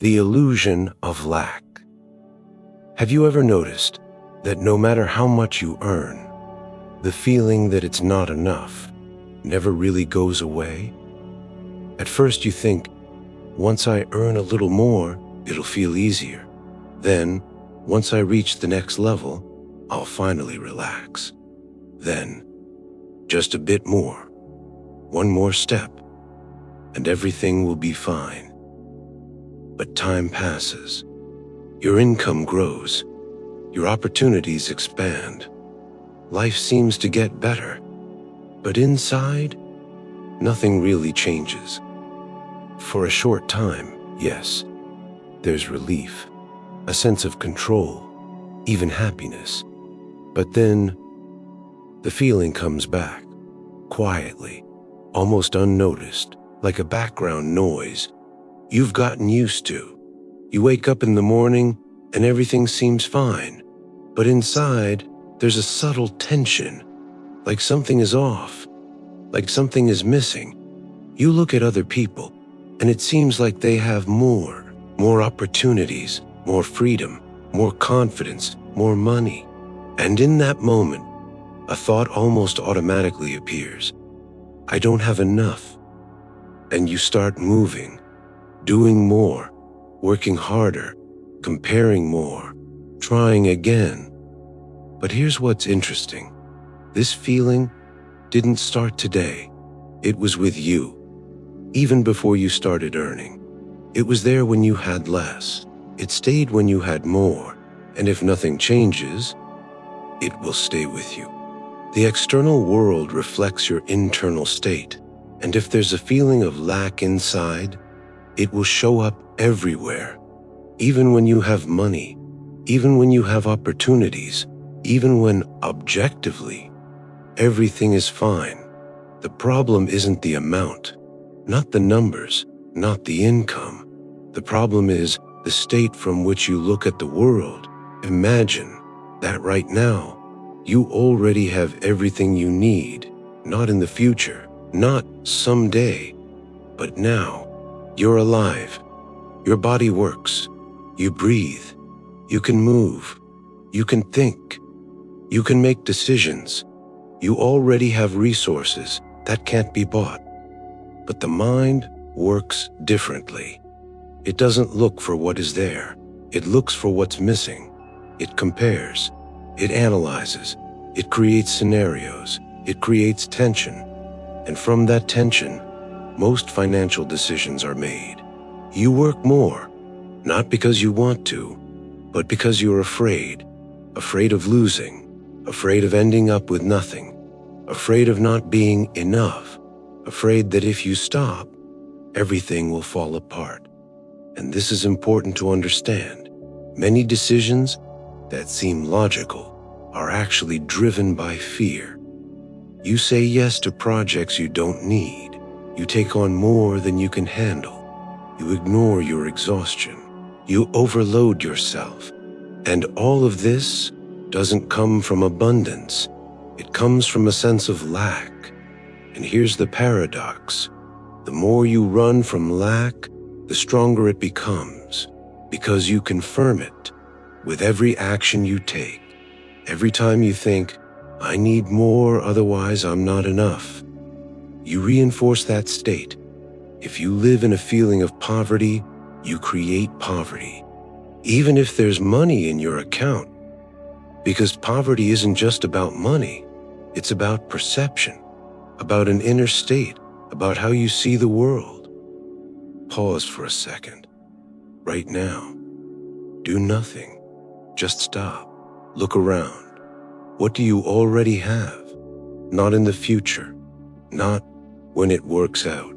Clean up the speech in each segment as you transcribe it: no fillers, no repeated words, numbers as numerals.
The illusion of lack. Have you ever noticed that no matter how much you earn, the feeling that it's not enough never really goes away? At first you think, once I earn a little more, it'll feel easier. Then, once I reach the next level, I'll finally relax. Then, just a bit more, one more step, and everything will be fine. But time passes. Your income grows. Your opportunities expand. Life seems to get better. But inside, nothing really changes. For a short time, yes, there's relief, a sense of control, even happiness. But then, the feeling comes back, quietly, almost unnoticed, like a background noise you've gotten used to. You wake up in the morning and everything seems fine, but inside there's a subtle tension, like something is off, like something is missing. You look at other people and it seems like they have more opportunities, more freedom, more confidence, more money. And in that moment, a thought almost automatically appears. I don't have enough. And you start moving, doing more, working harder, comparing more, trying again. But here's what's interesting. This feeling didn't start today. It was with you, even before you started earning. It was there when you had less. It stayed when you had more. And if nothing changes, it will stay with you. The external world reflects your internal state. And if there's a feeling of lack inside, it will show up everywhere. Even when you have money, even when you have opportunities, even when objectively, everything is fine. The problem isn't the amount, not the numbers, not the income. The problem is the state from which you look at the world. Imagine that right now, you already have everything you need, not in the future, not someday, but now. You're alive. Your body works. You breathe. You can move. You can think. You can make decisions. You already have resources that can't be bought. But the mind works differently. It doesn't look for what is there. It looks for what's missing. It compares. It analyzes. It creates scenarios. It creates tension. And from that tension, most financial decisions are made. You work more, not because you want to, but because you're afraid of losing, afraid of ending up with nothing, afraid of not being enough, afraid that if you stop, everything will fall apart. And this is important to understand. Many decisions that seem logical are actually driven by fear. You say yes to projects you don't need. You take on more than you can handle. You ignore your exhaustion. You overload yourself. And all of this doesn't come from abundance. It comes from a sense of lack. And here's the paradox. The more you run from lack, the stronger it becomes, because you confirm it with every action you take. Every time you think, I need more, otherwise I'm not enough. You reinforce that state. If you live in a feeling of poverty, you create poverty, even if there's money in your account. Because poverty isn't just about money. It's about perception, about an inner state, about how you see the world. Pause for a second. Right now. Do nothing. Just stop. Look around. What do you already have? Not in the future. Not when it works out.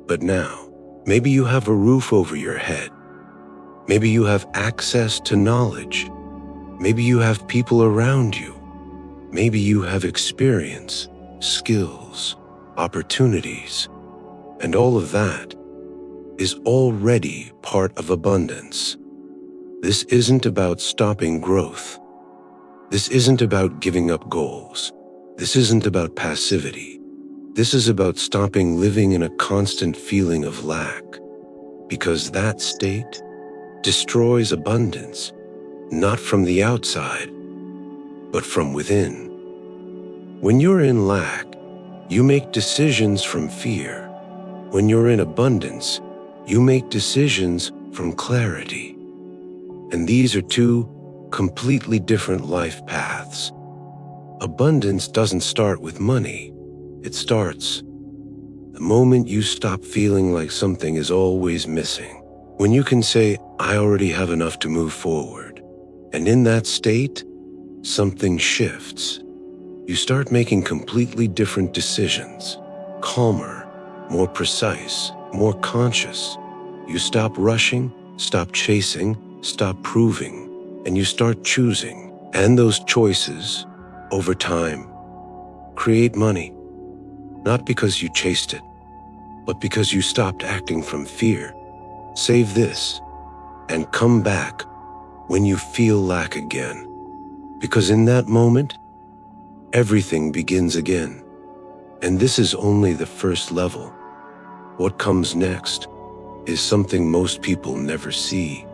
But now, maybe you have a roof over your head. Maybe you have access to knowledge. Maybe you have people around you. Maybe you have experience, skills, opportunities. And all of that is already part of abundance. This isn't about stopping growth. This isn't about giving up goals. This isn't about passivity. This is about stopping living in a constant feeling of lack, because that state destroys abundance, not from the outside, but from within. When you're in lack, you make decisions from fear. When you're in abundance, you make decisions from clarity. And these are two completely different life paths. Abundance doesn't start with money. It starts the moment you stop feeling like something is always missing. When you can say, I already have enough to move forward. And in that state, something shifts. You start making completely different decisions, calmer, more precise, more conscious. You stop rushing, stop chasing, stop proving, and you start choosing. And those choices, over time, create money, not because you chased it, but because you stopped acting from fear. Save this and come back when you feel lack again, because in that moment, everything begins again. And this is only the first level. What comes next is something most people never see.